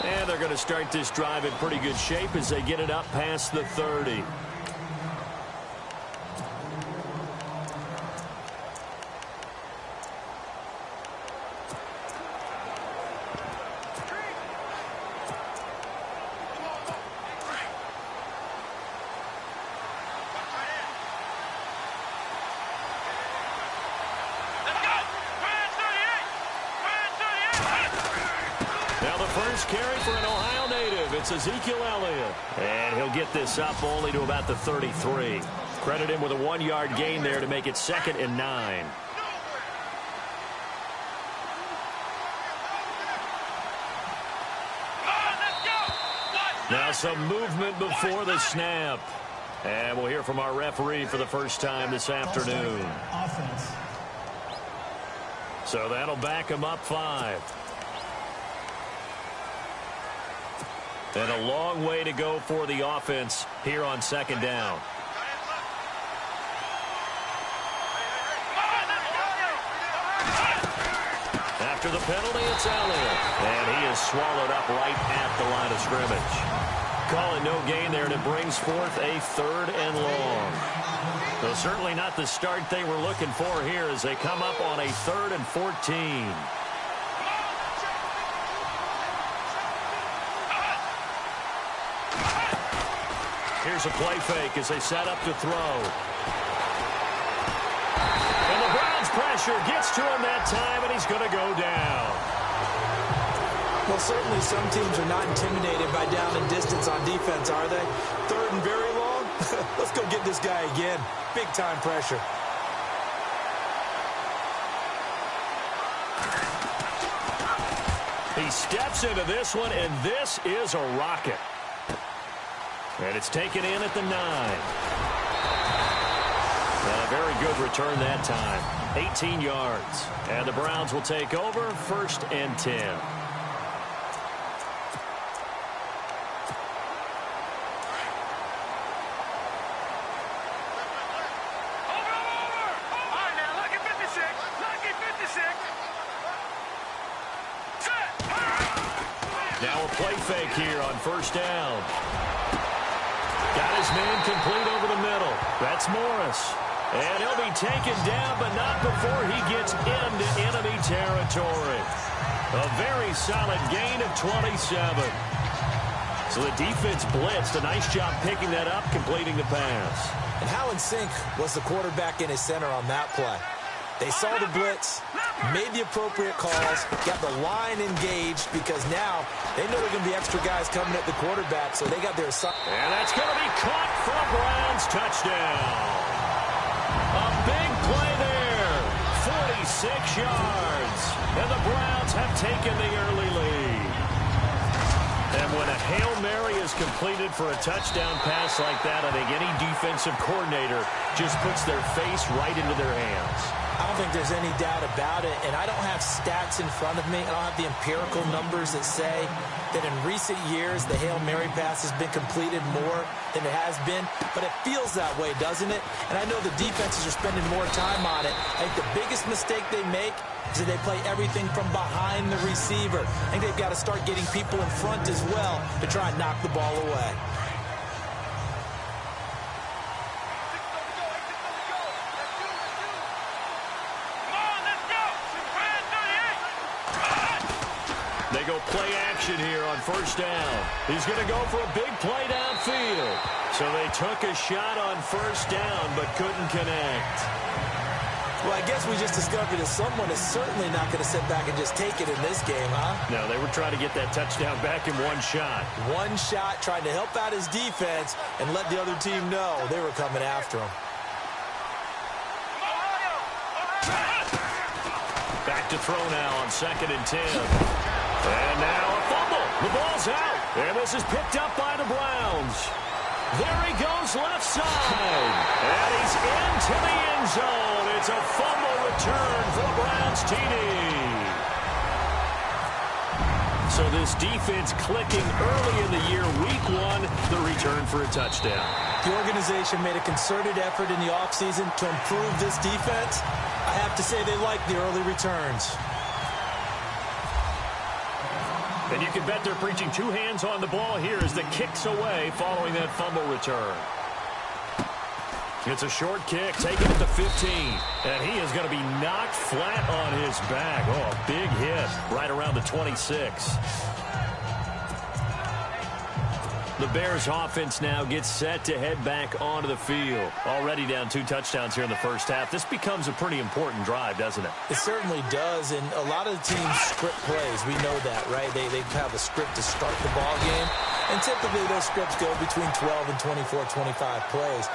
And they're going to start this drive in pretty good shape as they get it up past the 30. Carry for an Ohio native. It's Ezekiel Elliott. And he'll get this up only to about the 33. Credit him with a 1-yard gain there to make it 2nd and 9. Now some movement before the snap. And we'll hear from our referee for the first time this afternoon. So that'll back him up 5. And a long way to go for the offense here on 2nd down. After the penalty, it's Elliott. And he is swallowed up right at the line of scrimmage. Calling no gain there, and it brings forth a 3rd and long. So certainly not the start they were looking for here as they come up on a 3rd and 14. Here's a play fake as they set up to throw. And the Browns pressure gets to him that time, and he's going to go down. Well, certainly some teams are not intimidated by down and distance on defense, are they? 3rd and very long? Let's go get this guy again. Big-time pressure. He steps into this one, and this is a rocket. And it's taken in at the 9. A very good return that time. 18 yards. And the Browns will take over 1st and 10. Now a play fake here on 1st down. Got his man complete over the middle. That's Morris. And he'll be taken down, but not before he gets into enemy territory. A very solid gain of 27. So the defense blitzed. A nice job picking that up, completing the pass. And how in sync was the quarterback in his center on that play? They saw the blitz, made the appropriate calls, got the line engaged because now they know there are going to be extra guys coming at the quarterback, so they got their assignment. And that's going to be caught for a Browns touchdown. A big play there, 46 yards, and the Browns have taken the early lead. And when a Hail Mary is completed for a touchdown pass like that, I think any defensive coordinator just puts their face right into their hands. I don't think there's any doubt about it, and I don't have stats in front of me. I don't have the empirical numbers that say that in recent years the Hail Mary pass has been completed more than it has been, but it feels that way, doesn't it? And I know the defenses are spending more time on it. I think the biggest mistake they make is that they play everything from behind the receiver. I think they've got to start getting people in front as well to try and knock the ball away. They go play action here on 1st down. He's going to go for a big play downfield. So they took a shot on 1st down but couldn't connect. Well, I guess we just discovered that someone is certainly not going to sit back and just take it in this game, huh? No, they were trying to get that touchdown back in one shot. One shot, trying to help out his defense and let the other team know they were coming after him. Back to throw now on 2nd and 10. And now a fumble. The ball's out. And this is picked up by the Browns. There he goes left side. And he's into the end zone. It's a fumble return for the Browns TD. So this defense clicking early in the year, week 1, the return for a touchdown. The organization made a concerted effort in the offseason to improve this defense. I have to say they like the early returns. And you can bet they're preaching two hands on the ball here as the kick's away following that fumble return. It's a short kick, taken at the 15. And he is going to be knocked flat on his back. Oh, a big hit right around the 26. The Bears offense now gets set to head back onto the field. Already down 2 touchdowns here in the first half. This becomes a pretty important drive, doesn't it? It certainly does, and a lot of the teams script plays. We know that, right? They have a script to start the ball game, and typically those scripts go between 12 and 24, 25 plays.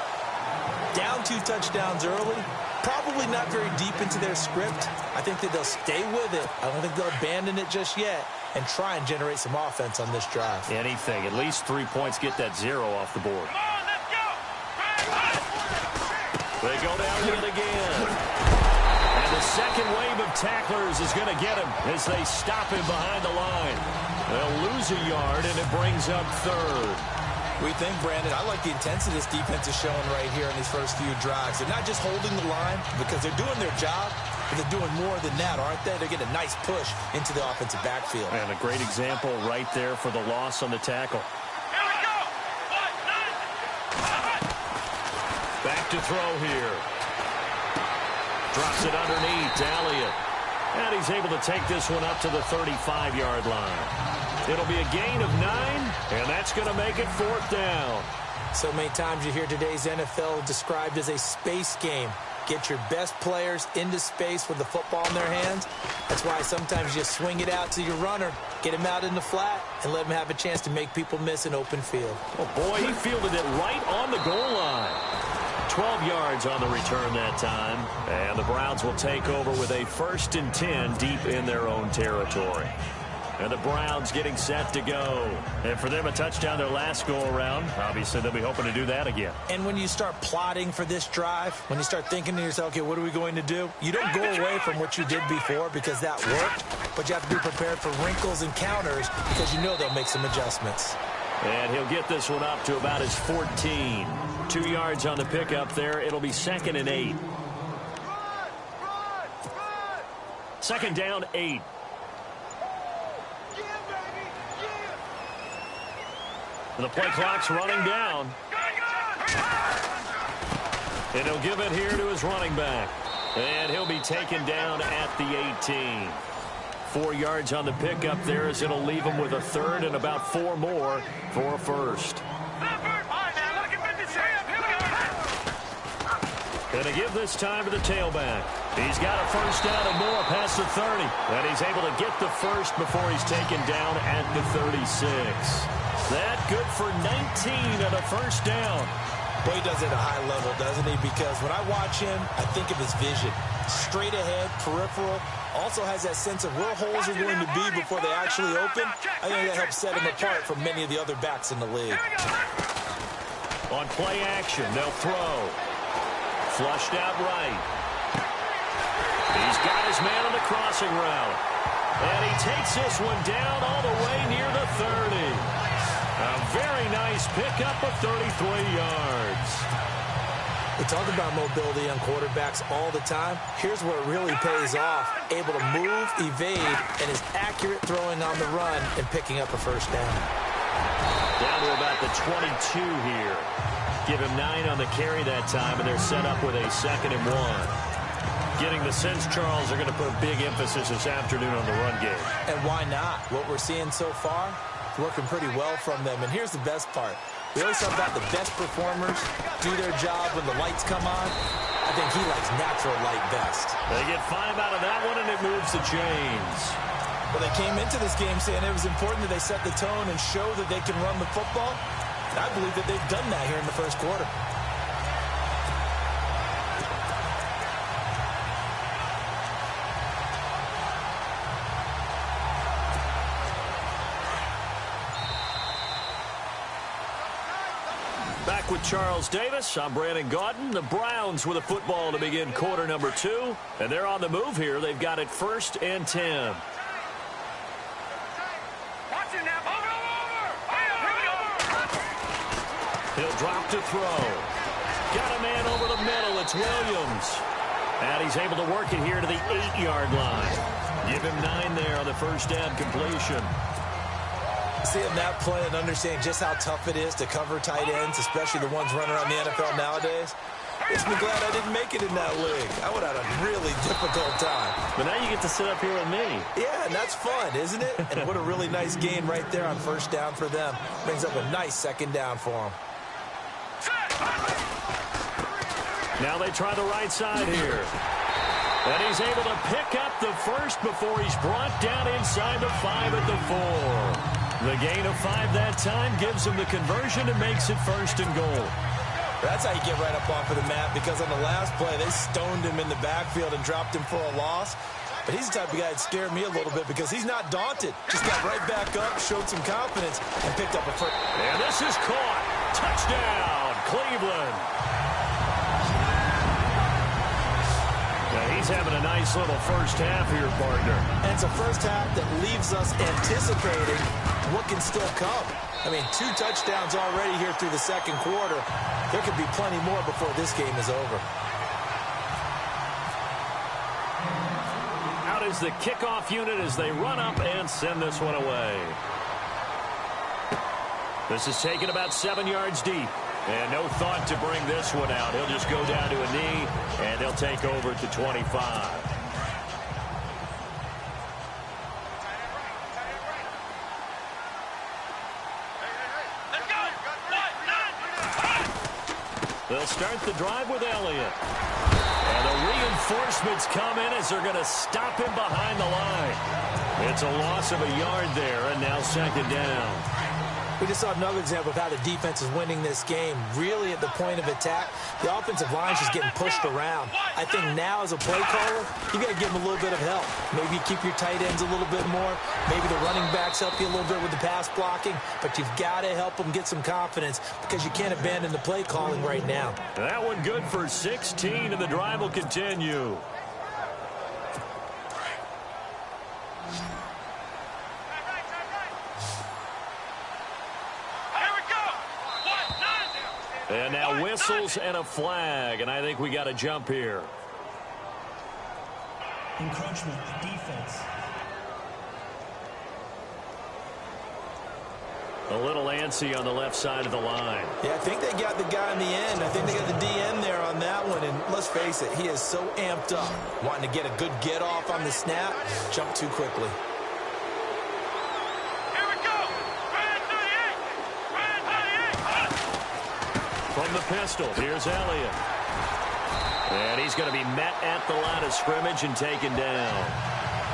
Down 2 touchdowns early, probably not very deep into their script. I think that they'll stay with it. I don't think they'll abandon it just yet and try and generate some offense on this drive. Anything. At least 3 points, get that 0 off the board. Come on, let's go. They go down with it again. And the second wave of tacklers is going to get him as they stop him behind the line. They'll lose a yard, and it brings up 3rd. We think, Brandon, I like the intensity this defense is showing right here in these first few drives. They're not just holding the line because they're doing their job, but they're doing more than that, aren't they? They're getting a nice push into the offensive backfield. And a great example right there for the loss on the tackle. Here we go. 1, 9. Back to throw here. Drops it underneath to Elliott. And he's able to take this one up to the 35-yard line. It'll be a gain of 9, and that's going to make it 4th down. So many times you hear today's NFL described as a space game. Get your best players into space with the football in their hands. That's why sometimes you swing it out to your runner, get him out in the flat, and let him have a chance to make people miss an open field. Oh, boy, he fielded it right on the goal line. 12 yards on the return that time. And the Browns will take over with a 1st and 10 deep in their own territory. And the Browns getting set to go. And for them, a touchdown their last go-around. Obviously, they'll be hoping to do that again. And when you start plotting for this drive, when you start thinking to yourself, okay, what are we going to do? You don't go away from what you did before because that worked, but you have to be prepared for wrinkles and counters because you know they'll make some adjustments. And he'll get this one up to about his 14. 2 yards on the pickup there. It'll be 2nd and 8. 2nd down, 8. The play clock's running down. And he'll give it here to his running back. And he'll be taken down at the 18. 4 yards on the pickup there as it'll leave him with a 3rd and about 4 more for a 1st. And to give this time to the tailback. He's got a 1st down and more past the 30. And he's able to get the 1st before he's taken down at the 36. That good for 19 and a 1st down. Well, he does it at a high level, doesn't he? Because when I watch him, I think of his vision. Straight ahead, peripheral. Also has that sense of where holes are going to be before they actually open. I think that helps set him apart from many of the other backs in the league. On play action, they'll throw. Flushed out right. He's got his man on the crossing route. And he takes this one down all the way near the 30. A very nice pickup of 33 yards. We talk about mobility on quarterbacks all the time. Here's where it really pays off. Able to move, evade, and is accurate throwing on the run and picking up a 1st down. Down to about the 22 here. Give him 9 on the carry that time, and they're set up with a 2nd and 1. Getting the sense, Charles, are going to put a big emphasis this afternoon on the run game. And why not? What we're seeing so far, working pretty well from them. And here's the best part. We always talk about the best performers do their job when the lights come on. I think he likes natural light best. They get 5 out of that one, and it moves the chains. Well, they came into this game saying it was important that they set the tone and show that they can run the football. And I believe that they've done that here in the first quarter. Back with Charles Davis, I'm Brandon Gaudin. The Browns with a football to begin quarter number 2. And they're on the move here. They've got it 1st and 10. He'll drop to throw. Got a man over the middle. It's Williams. And he's able to work it here to the 8-yard line. Give him 9 there on the 1st down completion. Seeing that play and understanding just how tough it is to cover tight ends, especially the ones running around the NFL nowadays, makes me glad I didn't make it in that league. I would have had a really difficult time. But now you get to sit up here with me. Yeah, and that's fun, isn't it? And what a really nice gain right there on first down for them. Brings up a nice second down for them. Now they try the right side here. And he's able to pick up the first before he's brought down inside the 5 at the 4. The gain of 5 that time gives him the conversion and makes it 1st and goal. That's how you get right up off of the mat, because on the last play, they stoned him in the backfield and dropped him for a loss. But he's the type of guy that scared me a little bit because he's not daunted. Just got right back up, showed some confidence, and picked up a first. And this is caught. Touchdown, Cleveland. He's having a nice little first half here, partner. And it's a first half that leaves us anticipating what can still come. I mean, 2 touchdowns already here through the second quarter. There could be plenty more before this game is over. Out is the kickoff unit as they run up and send this one away. This is taken about 7 yards deep. And no thought to bring this one out. He'll just go down to a knee, and they'll take over to 25. They'll start the drive with Elliott. And the reinforcements come in as they're going to stop him behind the line. It's a loss of a yard there, and now second down. We just saw another example of how the defense is winning this game. Really at the point of attack, the offensive line is just getting pushed around. I think now as a play caller, you got to give them a little bit of help. Maybe you keep your tight ends a little bit more. Maybe the running backs help you a little bit with the pass blocking. But you've got to help them get some confidence because you can't abandon the play calling right now. That one good for 16, and the drive will continue. And now whistles and a flag, and I think we got a jump here. Encroachment, defense. A little antsy on the left side of the line. Yeah, I think they got the guy in the end. I think they got the DN there on that one. And let's face it, he is so amped up, wanting to get a good get off on the snap, jump too quickly. From the pistol, here's Elliott. And he's going to be met at the line of scrimmage and taken down.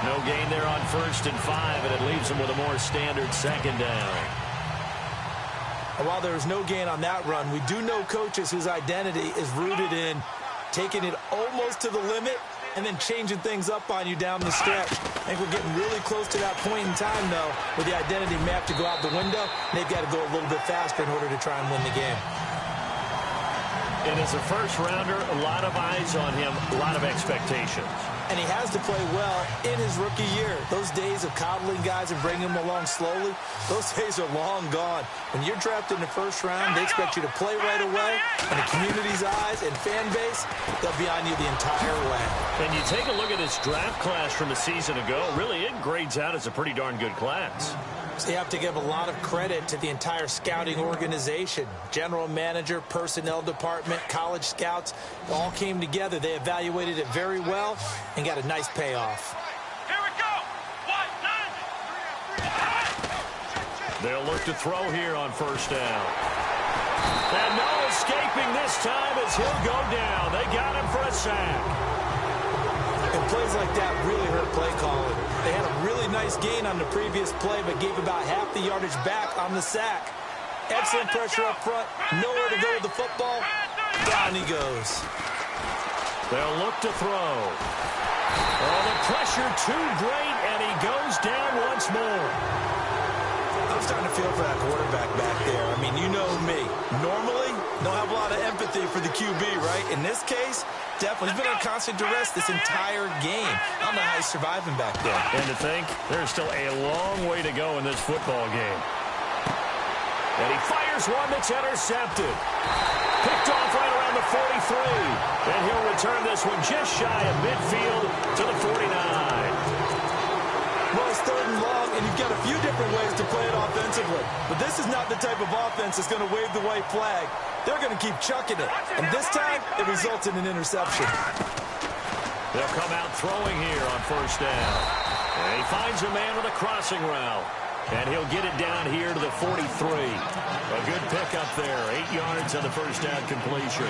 No gain there on 1st and 5, and it leaves him with a more standard second down. And while there was no gain on that run, we do know coaches whose identity is rooted in taking it almost to the limit and then changing things up on you down the stretch. I think we're getting really close to that point in time, though, where the identity may have to go out the window, and they've got to go a little bit faster in order to try and win the game. And as a first-rounder, a lot of eyes on him, a lot of expectations. And he has to play well in his rookie year. Those days of coddling guys and bringing them along slowly, those days are long gone. When you're drafted in the first round, they expect you to play right away. And the community's eyes and fan base, they'll be on you the entire way. And you take a look at this draft class from a season ago, really it grades out as a pretty darn good class. So you have to give a lot of credit to the entire scouting organization. General manager, personnel department, college scouts, all came together. They evaluated it very well and got a nice payoff. Here we go. They'll look to throw here on first down. And no escaping this time as he'll go down. They got him for a sack. And plays like that really hurt play calling. They had a really nice gain on the previous play, but gave about half the yardage back on the sack. Excellent pressure up front. Nowhere to go with the football. Down he goes. They'll look to throw. Oh, the pressure too great, and he goes down once more. I'm starting to feel for that quarterback back there. I mean, you know me. Normally, don't have a lot of empathy for the QB, right? In this case, definitely. He's been on constant duress this entire game. I don't know how he's surviving back there. And to think, there's still a long way to go in this football game. And he fires one that's intercepted. Picked off right around the 43. And he'll return this one just shy of midfield to the 49. Well, it's 3rd and long and you've got a few different ways to play it offensively. But this is not the type of offense that's going to wave the white flag. They're going to keep chucking it. And this time, it results in an interception. They'll come out throwing here on first down. And he finds a man with a crossing route. And he'll get it down here to the 43. A good pickup there. 8 yards on the first down completion.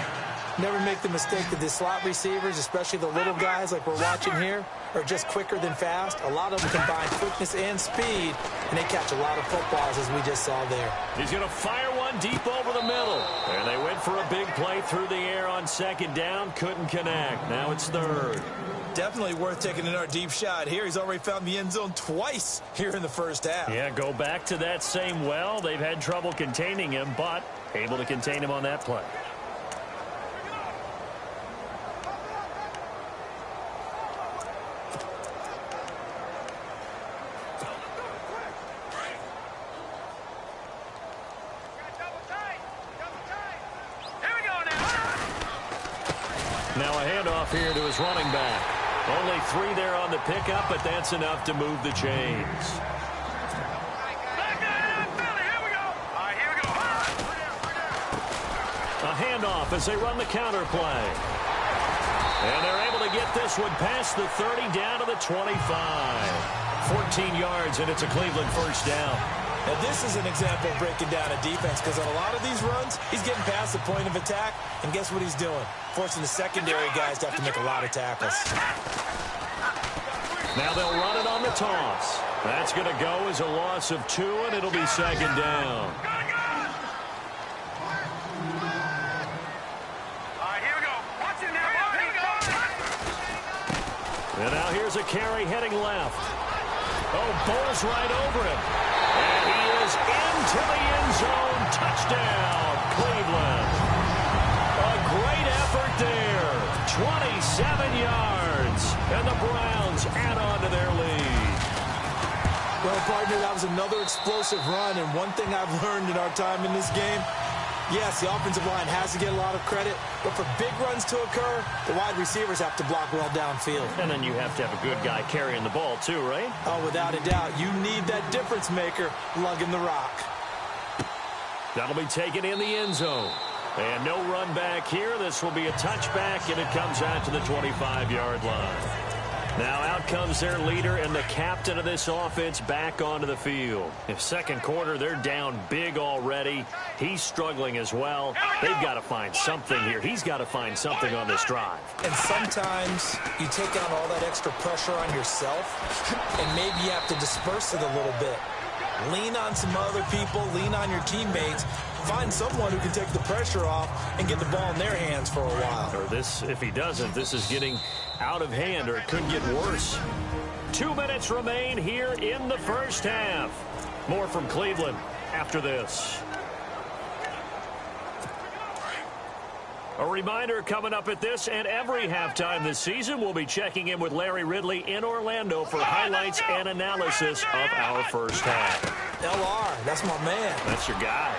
Never make the mistake that the slot receivers, especially the little guys like we're watching here, are just quicker than fast. A lot of them combine quickness and speed, and they catch a lot of footballs, as we just saw there. He's going to fire one deep over the middle. And they went for a big play through the air on second down. Couldn't connect. Now it's third. Definitely worth taking another deep shot here. He's already found the end zone twice here in the first half. Yeah, go back to that same well. They've had trouble containing him, but able to contain him on that play. Now a handoff here to his running back. Only 3 there on the pickup, but that's enough to move the chains. A handoff as they run the counter play. And they're able to get this one past the 30 down to the 25. 14 yards, and it's a Cleveland first down. Now, this is an example of breaking down a defense because on a lot of these runs, he's getting past the point of attack, and guess what he's doing? Forcing the secondary guys to have to make a lot of tackles. Now they'll run it on the toss. That's going to go as a loss of 2, and it'll be second down. And now here's a carry heading left. Oh, bowls right over him. And he is into the end zone. Touchdown, Cleveland. A great effort there. 27 yards. And the Browns add on to their lead. Well, partner, that was another explosive run. And one thing I've learned in our time in this game, yes, the offensive line has to get a lot of credit, but for big runs to occur, the wide receivers have to block well downfield. And then you have to have a good guy carrying the ball too, right? Oh, without a doubt. You need that difference maker lugging the rock. That'll be taken in the end zone. And no run back here. This will be a touchback, and it comes out to the 25-yard line. Now out comes their leader and the captain of this offense back onto the field. If second quarter, they're down big already. He's struggling as well. They've got to find something here. He's got to find something on this drive. And sometimes you take on all that extra pressure on yourself, and maybe you have to disperse it a little bit. Lean on some other people. Lean on your teammates. Find someone who can take the pressure off and get the ball in their hands for a while. Or this, if he doesn't, this is getting out of hand, or it could get worse. 2 minutes remain here in the first half. More from Cleveland after this. A reminder coming up at this and every halftime this season, we'll be checking in with Larry Ridley in Orlando for highlights and analysis of our first half. LR, that's my man. That's your guy.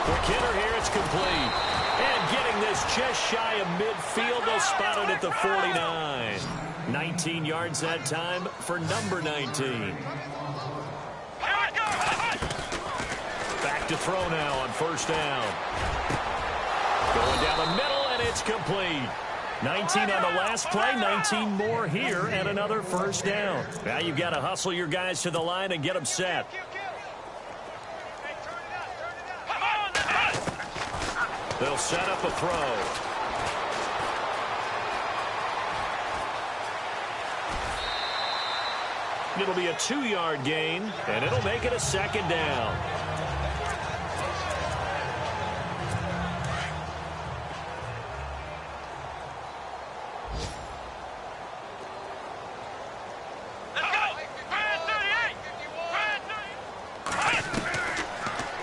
For Kidder here, it's complete. And getting this just shy of midfield, they'll spot it at the 49. 19 yards that time for number 19. Back to throw now on first down. Going down the middle, and it's complete. 19 on the last play, 19 more here, and another first down. Now you've got to hustle your guys to the line and get them set. They'll set up a throw. It'll be a 2-yard gain, and it'll make it a second down.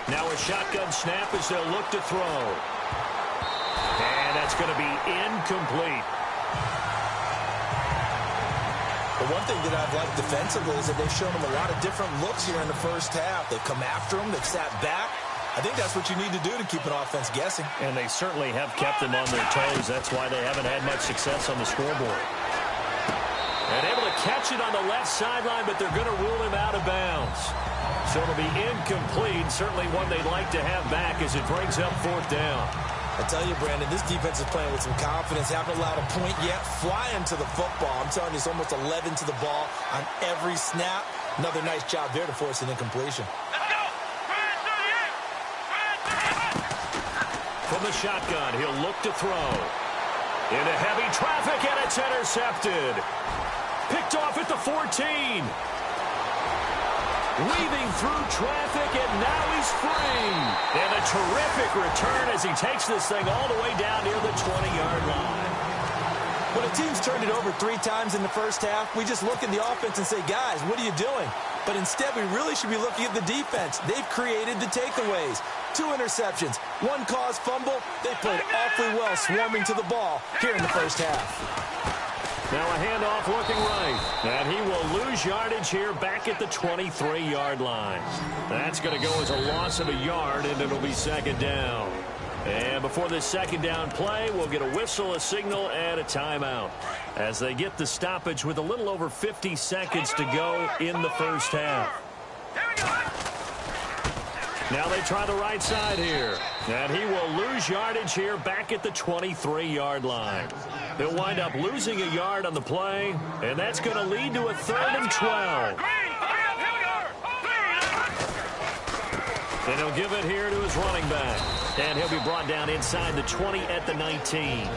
Now a shotgun snap as they'll look to throw. And that's going to be incomplete. The one thing that I've liked defensively is that they've shown them a lot of different looks here in the first half. They've come after them. They've sat back. I think that's what you need to do to keep an offense guessing. And they certainly have kept them on their toes. That's why they haven't had much success on the scoreboard. And able to catch it on the left sideline, but they're going to rule him out of bounds. So it'll be incomplete, certainly one they'd like to have back as it brings up 4th down. I tell you, Brandon, this defense is playing with some confidence. Haven't allowed a point yet. Flying to the football. I'm telling you, it's almost 11 to the ball on every snap. Another nice job there to force an incompletion. From the shotgun, he'll look to throw. Into heavy traffic, and it's intercepted. Picked off at the 14. Weaving through traffic, and now he's free. And a terrific return as he takes this thing all the way down near the 20-yard line. When a team's turned it over 3 times in the first half, we just look at the offense and say, guys, what are you doing? But instead, we really should be looking at the defense. They've created the takeaways. 2 interceptions, 1 caused fumble. They played awfully well swarming to the ball here in the first half. Now a handoff looking right. And he will lose yardage here back at the 23-yard line. That's going to go as a loss of a yard, and it'll be 2nd down. And before this 2nd down play, we'll get a whistle, a signal, and a timeout as they get the stoppage with a little over 50 seconds to go in the first half. Now they try the right side here. And he will lose yardage here back at the 23-yard line. He'll wind up losing a yard on the play, and that's going to lead to a 3rd and 12. And he'll give it here to his running back. And he'll be brought down inside the 20 at the 19.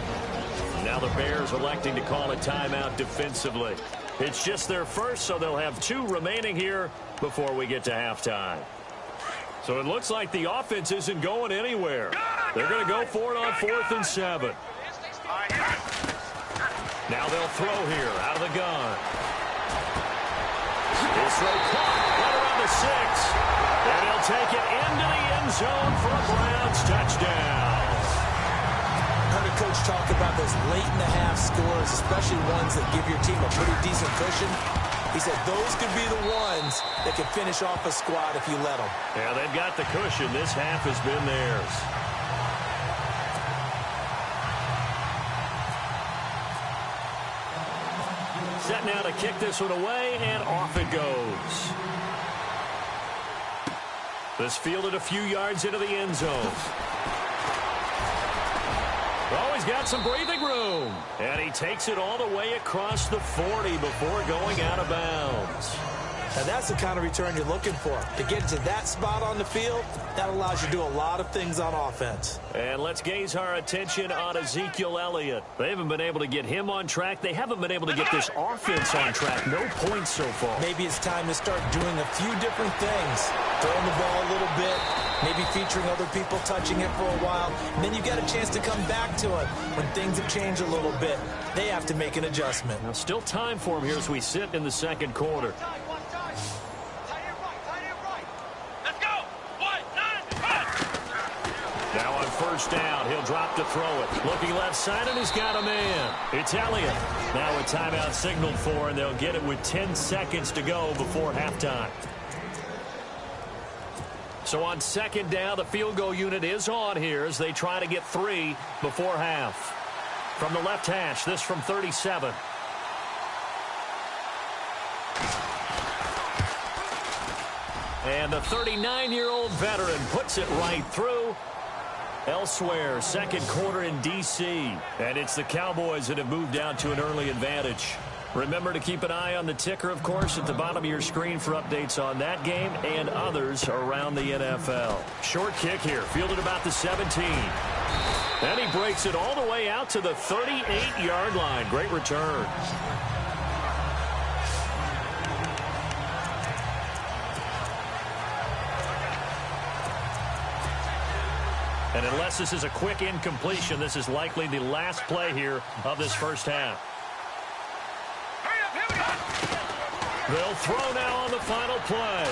Now the Bears electing to call a timeout defensively. It's just their first, so they'll have 2 remaining here before we get to halftime. So it looks like the offense isn't going anywhere. They're going to go for it on 4th and 7. Now they'll throw here out of the gun. His throw caught right around the 6. And he'll take it into the end zone for a Browns touchdown. Heard a coach talk about those late-in-the-half scores, especially ones that give your team a pretty decent cushion. He said those could be the ones that can finish off a squad if you let them. Yeah, they've got the cushion. This half has been theirs. Set now to kick this one away, and off it goes. This fielded a few yards into the end zone. Oh, he's got some breathing room. And he takes it all the way across the 40 before going out of bounds. Now that's the kind of return you're looking for. To get to that spot on the field, that allows you to do a lot of things on offense. And let's gaze our attention on Ezekiel Elliott. They haven't been able to get him on track. They haven't been able to get this offense on track. No points so far. Maybe it's time to start doing a few different things. Throwing the ball a little bit, maybe featuring other people touching it for a while. And then you get a chance to come back to it when things have changed a little bit. They have to make an adjustment. Now still time for him here as we sit in the 2nd quarter. Now on 1st down, he'll drop to throw it. Looking left side, and he's got a man. It's Elliott. Now a timeout signaled for, and they'll get it with 10 seconds to go before halftime. So on 2nd down, the field goal unit is on here as they try to get 3 before half. From the left hash, this from 37. And the 39-year-old veteran puts it right through. Elsewhere, 2nd quarter in D.C. And it's the Cowboys that have moved down to an early advantage. Remember to keep an eye on the ticker, of course, at the bottom of your screen for updates on that game and others around the NFL. Short kick here, fielded about the 17. And he breaks it all the way out to the 38-yard line. Great return. And unless this is a quick incompletion, this is likely the last play here of this first half. They'll throw now on the final play.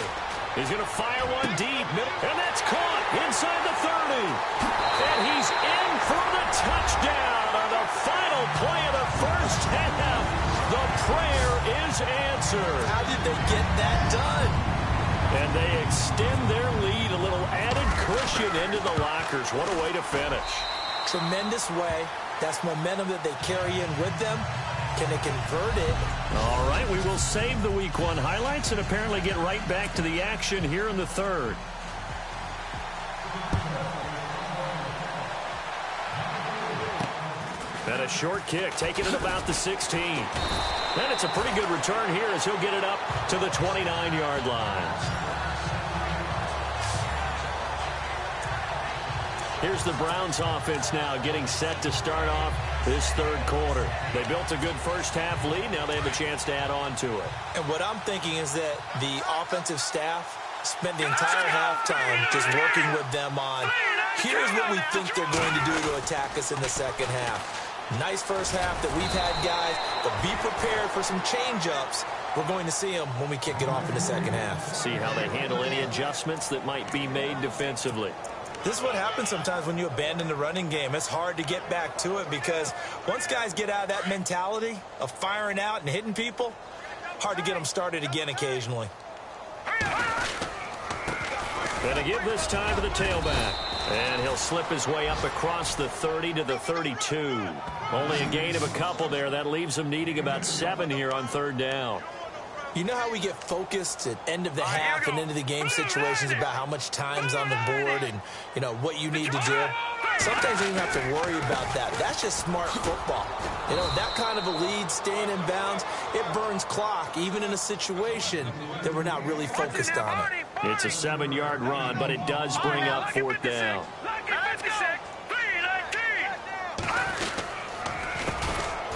He's going to fire one deep. And that's caught inside the 30. And he's in for the touchdown on the final play of the first half. The prayer is answered. How did they get that done? And they extend their lead, a little added cushion into the lockers. What a way to finish. Tremendous way. That's momentum that they carry in with them. Can they convert it? All right, we will save the Week 1 highlights and apparently get right back to the action here in the third. And a short kick, taking it about the 16. And it's a pretty good return here as he'll get it up to the 29-yard line. Here's the Browns offense now getting set to start off this third quarter. They built a good first-half lead. Now they have a chance to add on to it. And what I'm thinking is that the offensive staff spent the entire halftime just working with them on, here's what we think they're going to do to attack us in the second half. Nice first half that we've had, guys, but be prepared for some change-ups. We're going to see them when we kick it off in the second half. See how they handle any adjustments that might be made defensively. This is what happens sometimes when you abandon the running game. It's hard to get back to it because once guys get out of that mentality of firing out and hitting people, hard to get them started again occasionally. Going to give this time to the tailback. And he'll slip his way up across the 30 to the 32. Only a gain of a couple there. That leaves him needing about 7 here on third down. You know how we get focused at end of the half and into the game situations about how much time's on the board and, you know, what you need to do? Sometimes you don't have to worry about that. That's just smart football. You know, that kind of a lead, staying in bounds, it burns clock, even in a situation that we're not really focused on it. It's a 7-yard run, but it does bring up fourth down.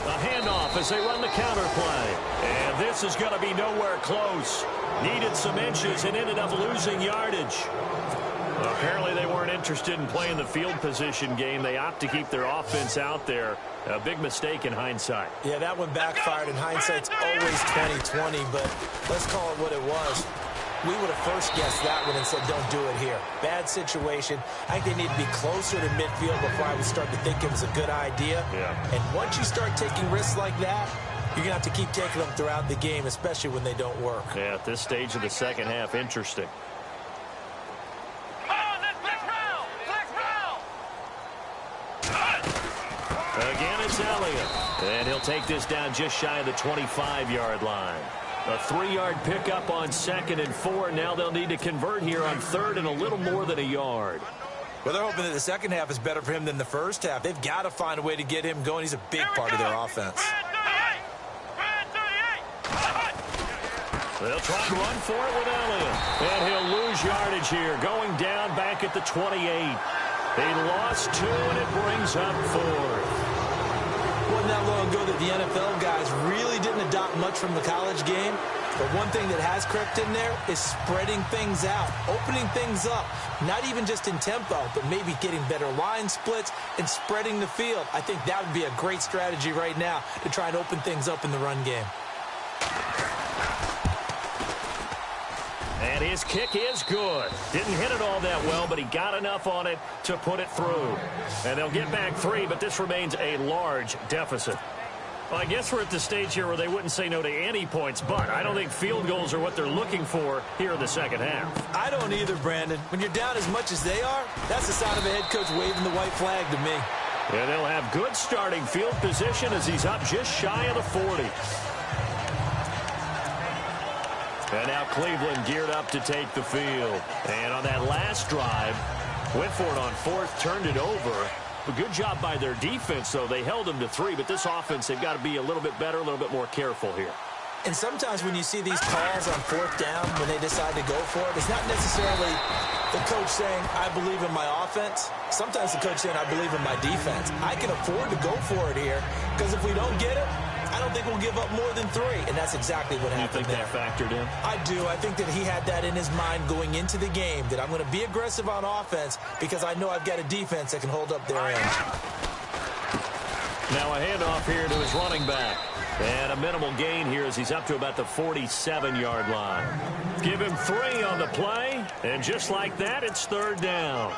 A handoff as they run the counter play. And this is going to be nowhere close. Needed some inches and ended up losing yardage. Apparently they weren't interested in playing the field position game. They opt to keep their offense out there. A big mistake in hindsight. Yeah, that one backfired. In hindsight's always 20/20, but let's call it what it was. We would have first guessed that one and said, don't do it here. Bad situation. I think they need to be closer to midfield before I would start to think it was a good idea. Yeah. And once you start taking risks like that, you're going to have to keep taking them throughout the game, especially when they don't work. Yeah, at this stage of the second half, interesting. Again, it's Elliott. And he'll take this down just shy of the 25-yard line. A 3-yard pickup on 2nd and 4. Now they'll need to convert here on 3rd and a little more than a yard. Well, they're hoping that the second half is better for him than the first half. They've got to find a way to get him going. He's a big part of their offense. They'll try to run for it with Elliott. And he'll lose yardage here, going down back at the 28. He lost 2, and it brings up 4th. Wasn't that long ago that the NFL guys really didn't adopt much from the college game. But one thing that has crept in there is spreading things out, opening things up, not even just in tempo, but maybe getting better line splits and spreading the field. I think that would be a great strategy right now to try and open things up in the run game. And his kick is good. Didn't hit it all that well, but he got enough on it to put it through. And they'll get back 3, but this remains a large deficit. Well, I guess we're at the stage here where they wouldn't say no to any points, but I don't think field goals are what they're looking for here in the second half. I don't either, Brandon. When you're down as much as they are, that's the sign of a head coach waving the white flag to me. And they'll have good starting field position as he's up just shy of the 40. And now Cleveland geared up to take the field. And on that last drive, went for it on 4th, turned it over. A good job by their defense, though. They held them to 3, but this offense, they've got to be a little bit better, a little bit more careful here. And sometimes when you see these calls on 4th down, when they decide to go for it, it's not necessarily the coach saying, I believe in my offense. Sometimes the coach saying, I believe in my defense. I can afford to go for it here, because if we don't get it, I don't think we'll give up more than 3, and that's exactly what happened there. You think that factored in? I do. I think that he had that in his mind going into the game, that I'm going to be aggressive on offense because I know I've got a defense that can hold up their end. Now a handoff here to his running back. And a minimal gain here as he's up to about the 47-yard line. Give him 3 on the play, and just like that, it's 3rd down.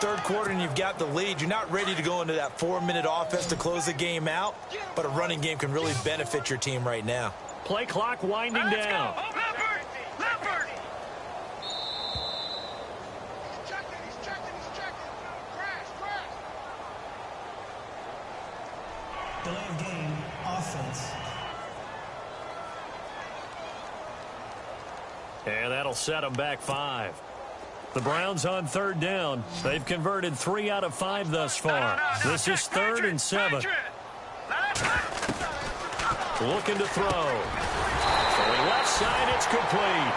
Third quarter and you've got the lead. You're not ready to go into that 4-minute offense to close the game out, but a running game can really benefit your team right now. Play clock winding down. Delay of game, offense. yards. And that'll set them back 5. The Browns on 3rd down. They've converted 3 out of 5 thus far. This is 3rd and 7. Looking to throw. Going left side, it's complete.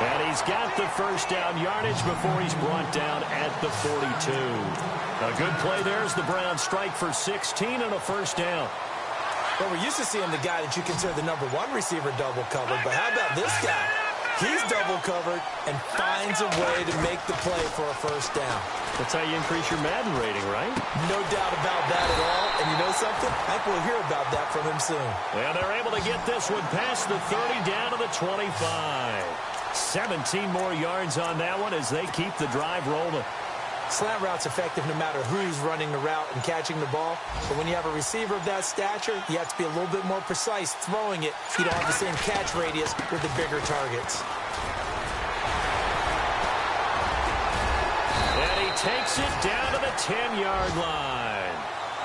And he's got the first down yardage before he's brought down at the 42. A good play there as the Browns strike for 16 and a first down. Well, we're used to seeing the guy that you consider the number 1 receiver double covered, but how about this guy? He's double covered and finds a way to make the play for a first down. That's how you increase your Madden rating, right? No doubt about that at all. And you know something? I think we'll hear about that from him soon. And they're able to get this one past the 30 down to the 25. 17 more yards on that one as they keep the drive rolling. Slant route's effective no matter who's running the route and catching the ball. But when you have a receiver of that stature, you have to be a little bit more precise throwing it. You don't have the same catch radius with the bigger targets. And he takes it down to the 10-yard line.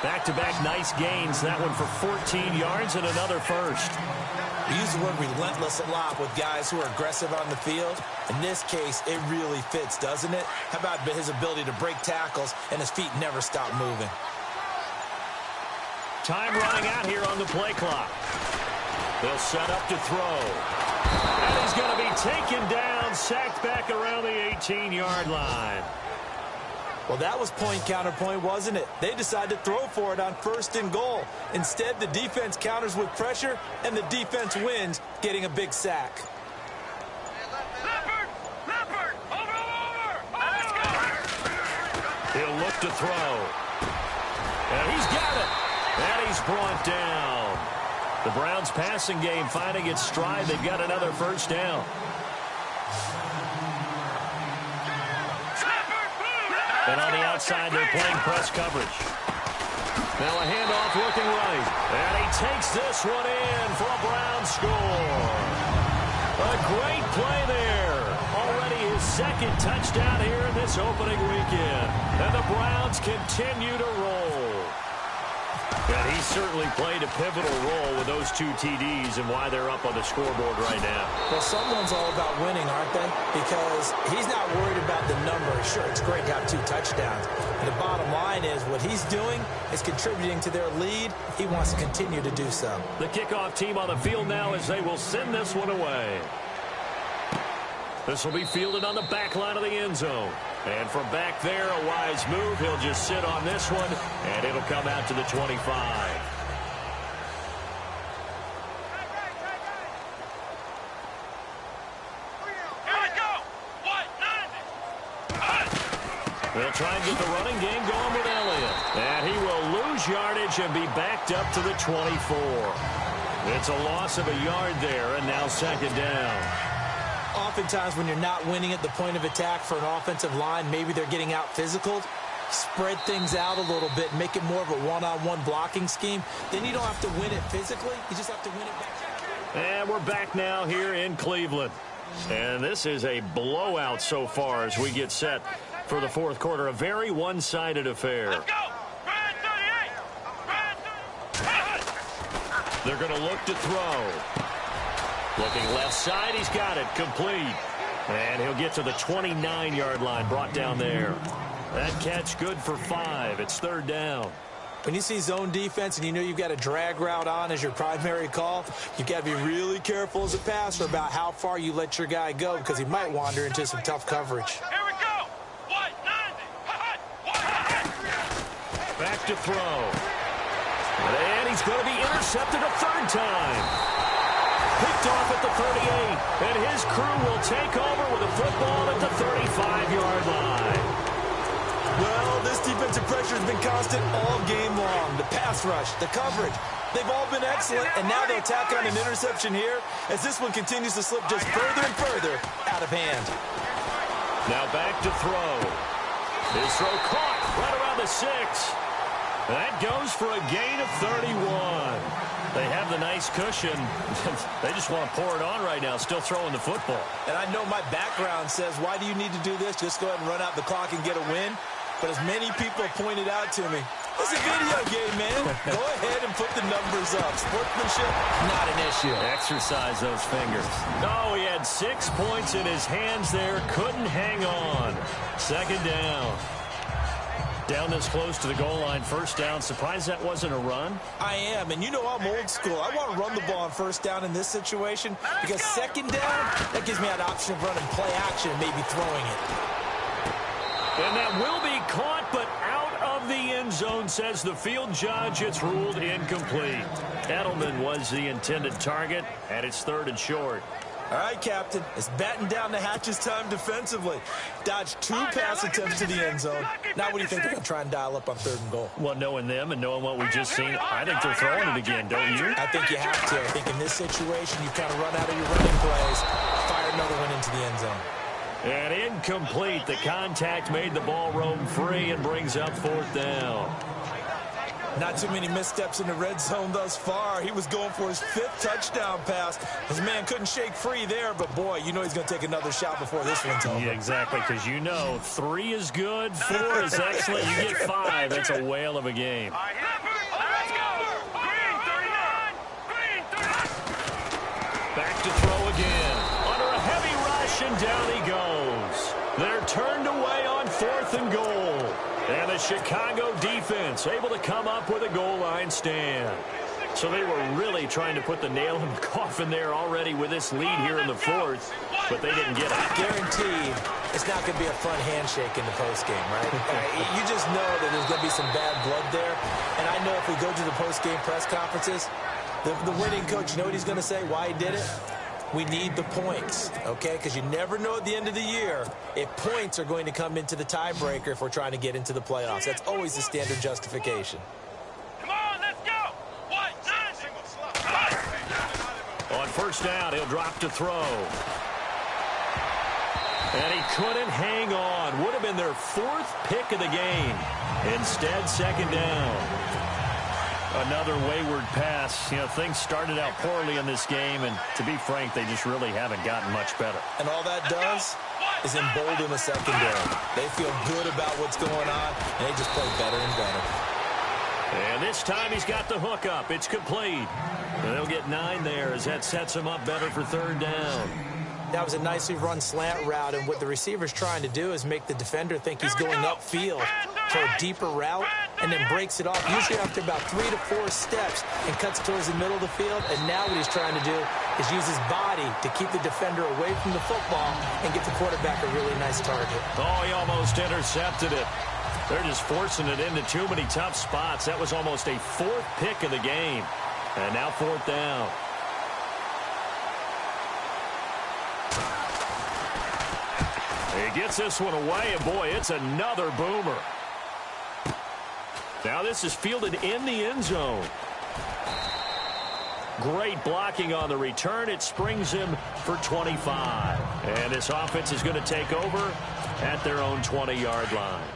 Back-to-back nice gains. That one for 14 yards and another first. We use the word relentless a lot with guys who are aggressive on the field. In this case, it really fits, doesn't it? How about his ability to break tackles and his feet never stop moving? Time running out here on the play clock. They'll set up to throw. And he's going to be taken down, sacked back around the 18-yard line. Well, that was point counterpoint, wasn't it? They decided to throw for it on 1st and goal. Instead, the defense counters with pressure, and the defense wins, getting a big sack. Leopard, over. Let's go. He'll look to throw. And he's got it. And he's brought down. The Browns passing game finding its stride. They've got another first down. And on the outside, they're playing press coverage. Now a handoff looking right. And he takes this one in for a Browns score. A great play there. Already his 2nd touchdown here in this opening weekend. And the Browns continue to roll. And he certainly played a pivotal role with those 2 TDs and why they're up on the scoreboard right now. Well, someone's all about winning, aren't they? Because he's not worried about the number. Sure, it's great to have 2 touchdowns. And the bottom line is what he's doing is contributing to their lead. He wants to continue to do so. The kickoff team on the field now as they will send this one away. This will be fielded on the back line of the end zone. And from back there, a wise move. He'll just sit on this one, and it'll come out to the 25. They'll try and get the running game going with Elliott. And he will lose yardage and be backed up to the 24. It's a loss of a yard there, and now 2nd down. Oftentimes when you're not winning at the point of attack for an offensive line, maybe they're getting out physical. Spread things out a little bit, make it more of a one-on-one blocking scheme. Then you don't have to win it physically. You just have to win it back. And we're back now here in Cleveland. And this is a blowout so far as we get set for the 4th quarter. A very one-sided affair. Let's go. They're going to look to throw. Looking left side, he's got it, complete. And he'll get to the 29-yard line, brought down there. That catch good for 5. It's 3rd down. When you see zone defense and you know you've got a drag route on as your primary call, you've got to be really careful as a passer about how far you let your guy go because he might wander into some tough coverage. Here we go. Back to throw. And he's going to be intercepted a 3rd time. Picked off at the 38, and his crew will take over with a football at the 35-yard line. Well, this defensive pressure has been constant all game long. The pass rush, the coverage, they've all been excellent, and now they'll tack on an interception here as this one continues to slip just further and further out of hand. Now back to throw. His throw caught right around the 6. That goes for a gain of 31. They have the nice cushion. They just want to pour it on right now, still throwing the football. And I know my background says, why do you need to do this? Just go ahead and run out the clock and get a win. But as many people pointed out to me, it's a video game, man. Go ahead and put the numbers up. Sportsmanship, not an issue. Exercise those fingers. Oh, he had 6 points in his hands there. Couldn't hang on. Second down. Down this close to the goal line. First down. Surprised that wasn't a run? I am, and you know I'm old school. I want to run the ball on first down in this situation because second down, that gives me that option of running play action and maybe throwing it. And that will be caught, but out of the end zone, says the field judge. It's ruled incomplete. Edelman was the intended target, and it's 3rd and short. All right, Captain, it's batten down the hatches time defensively. Dodged 2 pass attempts to the end zone. Now what do you think they're going to try and dial up on 3rd and goal? Well, knowing them and knowing what we just seen, I think they're throwing it again, don't you? I think you have to. I think in this situation, you kind of run out of your running plays, fire another one into the end zone. And incomplete. The contact made the ball roam free and brings up 4th down. Not too many missteps in the red zone thus far. He was going for his 5th touchdown pass. His man couldn't shake free there, but boy, you know he's going to take another shot before this one's over. Yeah, exactly, because you know 3 is good, 4 is excellent. You get 5. It's a whale of a game. Back to throw again. Under a heavy rush, and down he goes. They're turned away on 4th and goal. And the Chicago defense able to come up with a goal line stand. So they were really trying to put the nail in the coffin there already with this lead here in the 4th, but they didn't get it. Guaranteed it's not going to be a fun handshake in the postgame, right? You just know that there's going to be some bad blood there. And I know if we go to the postgame press conferences, the winning coach, you know what he's going to say, why he did it? We need the points, okay? Because you never know at the end of the year if points are going to come into the tiebreaker if we're trying to get into the playoffs. That's always the standard justification. Come on, let's go. On first down, he'll drop to throw. And he couldn't hang on. Would have been their 4th pick of the game. Instead, second down. Another wayward pass. You know, things started out poorly in this game, and to be frank, they just really haven't gotten much better. And all that does is embolden the secondary. They feel good about what's going on, and they just play better and better. And this time he's got the hook up. It's complete. And they'll get 9 there as that sets him up better for 3rd down. That was a nicely run slant route, and what the receiver's trying to do is make the defender think he's going upfield for a deeper route, and then breaks it off, usually after about 3 to 4 steps, and cuts towards the middle of the field. And now what he's trying to do is use his body to keep the defender away from the football and get the quarterback a really nice target. Oh, he almost intercepted it. They're just forcing it into too many tough spots. That was almost a 4th pick of the game. And now 4th down. He gets this one away, and boy, it's another boomer. Now this is fielded in the end zone. Great blocking on the return. It springs him for 25. And this offense is going to take over at their own 20-yard line.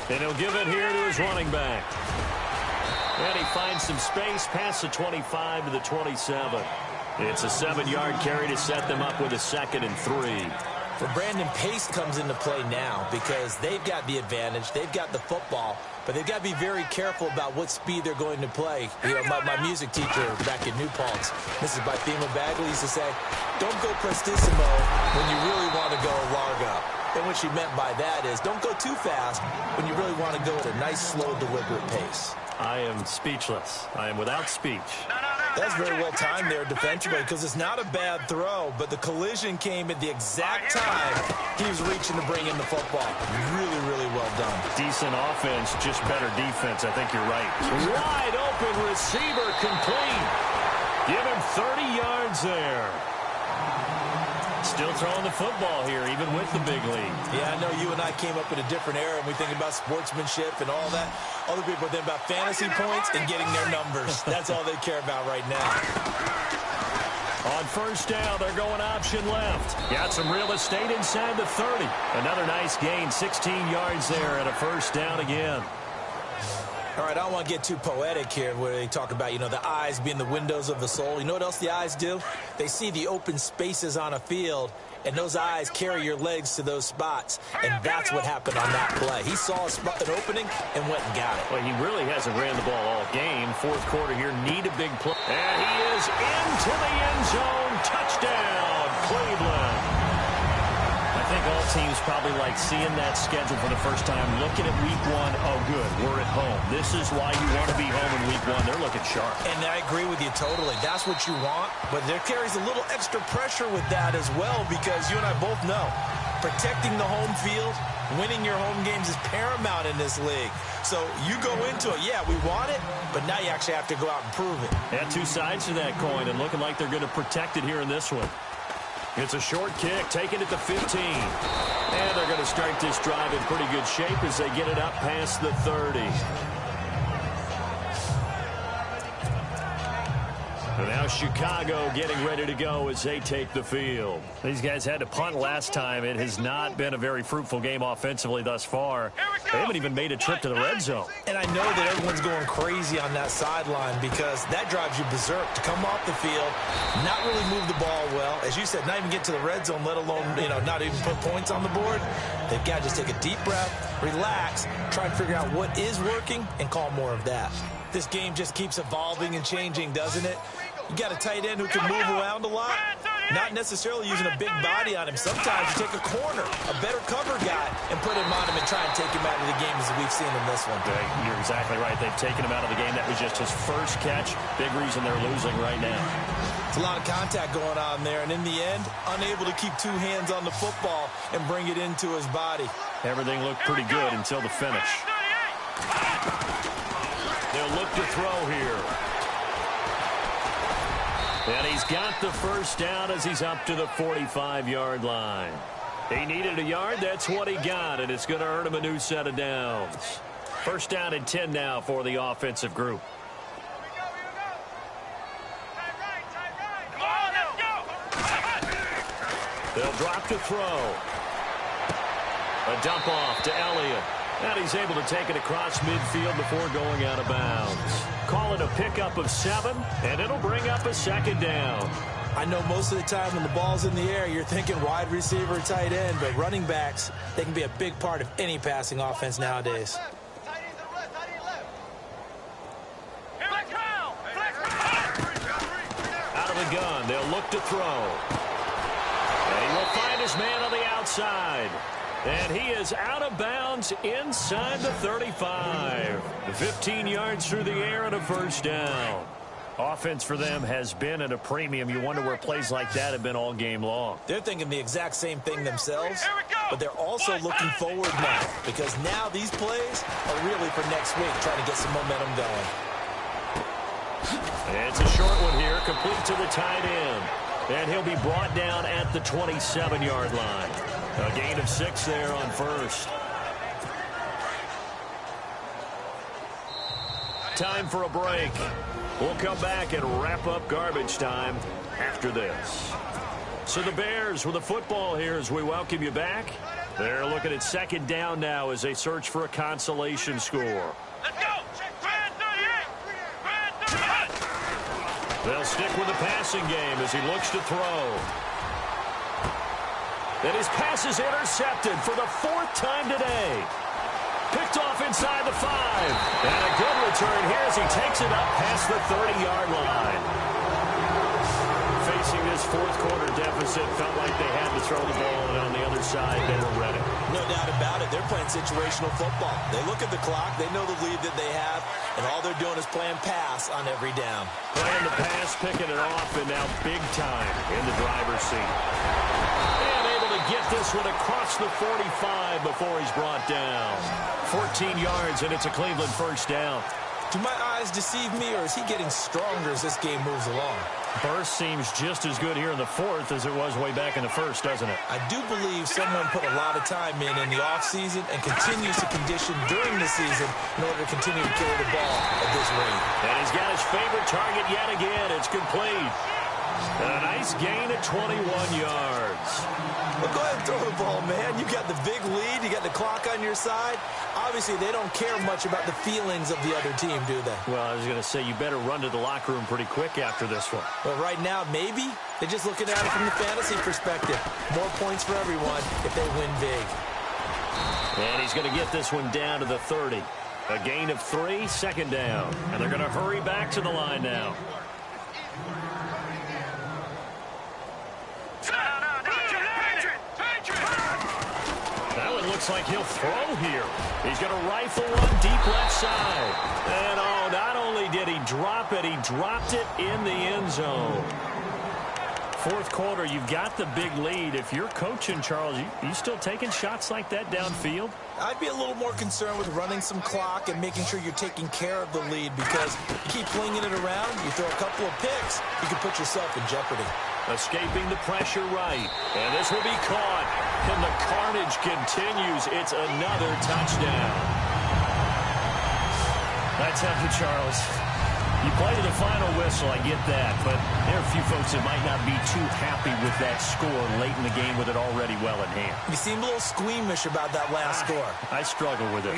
And he'll give it here to his running back. And he finds some space past the 25 to the 27. It's a 7-yard carry to set them up with a 2nd and 3. Well, Brandon, pace comes into play now because they've got the advantage. They've got the football, but they've got to be very careful about what speed they're going to play. You know, my music teacher back in New Paltz, Mrs. Bythema Bagley, used to say, don't go prestissimo when you really want to go largo. And what she meant by that is don't go too fast when you really want to go at a nice, slow, deliberate pace. I am speechless. I am without speech. That's very well timed there defensively because it's not a bad throw, but the collision came at the exact time he was reaching to bring in the football. Really, really well done. Decent offense, just better defense. I think you're right. Wide open receiver complete. Give him 30 yards there. Still throwing the football here, even with the big lead. Yeah, I know you and I came up in a different era, and we think about sportsmanship and all that. Other people think about fantasy points and getting their numbers. That's all they care about right now. On first down, they're going option left. Got some real estate inside the 30. Another nice gain, 16 yards there, and a first down again. All right, I don't want to get too poetic here where they talk about, the eyes being the windows of the soul. You know what else the eyes do? They see the open spaces on a field, and those eyes carry your legs to those spots, and that's what happened on that play. He saw an opening and went and got it. Well, he really hasn't ran the ball all game. Fourth quarter here, need a big play. And he is into the end zone. Touchdown, Cleveland. I think all teams probably like seeing that schedule for the first time, looking at week one. Oh, good, we're at home. This is why you want to be home in week one. They're looking sharp. And I agree with you totally. That's what you want, but there carries a little extra pressure with that as well because you and I both know protecting the home field, winning your home games is paramount in this league. So you go into it, yeah, we want it, but now you actually have to go out and prove it. Yeah, two sides to that coin, and looking like they're going to protect it here in this one. It's a short kick, taken at the 15. And they're going to start this drive in pretty good shape as they get it up past the 30. And now Chicago getting ready to go as they take the field. These guys had to punt last time. It has not been a very fruitful game offensively thus far. They haven't even made a trip to the red zone. And I know that everyone's going crazy on that sideline because that drives you berserk to come off the field, not really move the ball well. As you said, not even get to the red zone, let alone, not even put points on the board. They've got to just take a deep breath, relax, try and figure out what is working, and call more of that. This game just keeps evolving and changing, doesn't it? You got a tight end who can move around a lot, not necessarily using a big body on him. Sometimes you take a corner, a better cover guy, and put him on him and try and take him out of the game as we've seen in this one. You're exactly right. They've taken him out of the game. That was just his first catch. Big reason they're losing right now. It's a lot of contact going on there, and in the end, unable to keep two hands on the football and bring it into his body. Everything looked pretty good until the finish. They'll look to throw here. And he's got the first down as he's up to the 45-yard line. He needed a yard. That's what he got, and it's going to earn him a new set of downs. First down and 10 now for the offensive group. They'll drop to throw. A dump off to Elliott. And he's able to take it across midfield before going out of bounds. Call it a pickup of 7, and it'll bring up a second down. I know most of the time when the ball's in the air, you're thinking wide receiver, tight end, but running backs, they can be a big part of any passing offense nowadays. Out of the gun, they'll look to throw. And he will find his man on the outside. And he is out of bounds inside the 35. 15 yards through the air and a first down. Offense for them has been at a premium. You wonder where plays like that have been all game long. They're thinking the exact same thing themselves, but they're also looking forward now because now these plays are really for next week, trying to get some momentum going. And it's a short one here, complete to the tight end. And he'll be brought down at the 27-yard line. A gain of 6 there on first. Time for a break. We'll come back and wrap up garbage time after this. So the Bears with the football here as we welcome you back. They're looking at second down now as they search for a consolation score. Let's go. They'll stick with the passing game as he looks to throw. And his pass is intercepted for the 4th time today. Picked off inside the 5. And a good return here as he takes it up past the 30-yard line. Facing this fourth quarter deficit, felt like they had to throw the ball, and on the other side, they were ready. No doubt about it. They're playing situational football. They look at the clock. They know the lead that they have, and all they're doing is playing pass on every down. Playing the pass, picking it off, and now big time in the driver's seat. And able to get this one across the 45 before he's brought down. 14 yards, and it's a Cleveland first down. Do my eyes deceive me, or is he getting stronger as this game moves along? Burst seems just as good here in the 4th as it was way back in the 1st, doesn't it? I do believe someone put a lot of time in the offseason and continues to condition during the season in order to continue to carry the ball at this rate. And he's got his favorite target yet again. It's complete. And a nice Nice gain of 21 yards. Well, go ahead and throw the ball, man. You got the big lead. You got the clock on your side. Obviously, they don't care much about the feelings of the other team, do they? Well, I was going to say, you better run to the locker room pretty quick after this one. But right now, maybe they're just looking at it from the fantasy perspective. More points for everyone if they win big. And he's going to get this one down to the 30. A gain of 3, second down. And they're going to hurry back to the line now. That one looks like he'll throw here. He's going to rifle one deep left side. And, oh, not only did he drop it, he dropped it in the end zone. Fourth quarter, you've got the big lead. If you're coaching, Charles, you still taking shots like that downfield? I'd be a little more concerned with running some clock and making sure you're taking care of the lead, because you keep flinging it around, you throw a couple of picks, you can put yourself in jeopardy. Escaping the pressure right. And this will be caught. And the carnage continues. It's another touchdown. I tell you, Charles, you play to the final whistle, I get that, but there are a few folks that might not be too happy with that score late in the game with it already well in hand. You seem a little squeamish about that last score. I struggle with it.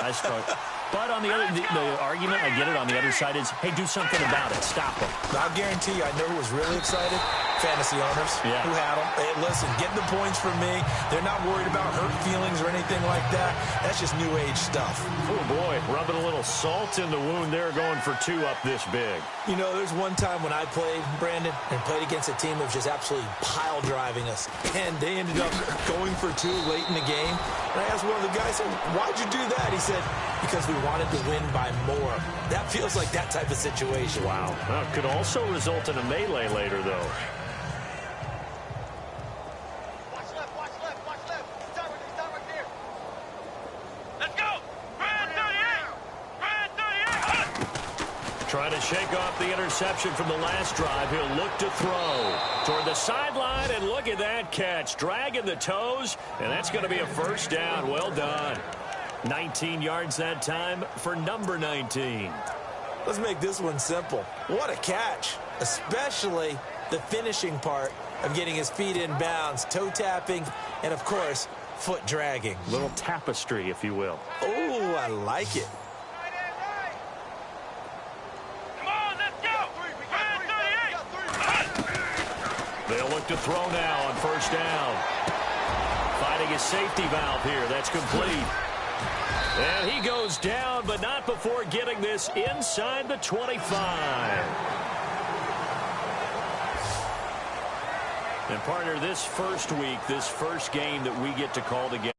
I struggle. But on the other, the argument, I get it, on the other side is, hey, do something about it. Stop them. I'll guarantee you, I know who was really excited. Fantasy owners who had them. Hey, listen, getting the points from me. They're not worried about hurt feelings or anything like that. That's just new age stuff. Oh, boy, rubbing a little salt in the wound there, going for 2 up this big. You know, there's one time when I played, Brandon, and played against a team that was just absolutely pile driving us. And they ended up going for 2 late in the game. And I asked one of the guys, why'd you do that? He said, because we wanted to win by more. That feels like that type of situation. Wow. Well, it could also result in a melee later, though. Trying to shake off the interception from the last drive. He'll look to throw toward the sideline, and look at that catch. Dragging the toes, and that's going to be a first down. Well done. 19 yards that time for number 19. Let's make this one simple. What a catch, especially the finishing part of getting his feet in bounds, toe tapping, and, of course, foot dragging. Little tapestry, if you will. Oh, I like it. They'll look to throw now on first down. Finding his safety valve here. That's complete. And he goes down, but not before getting this inside the 25. And partner, this first week, this first game that we get to call together,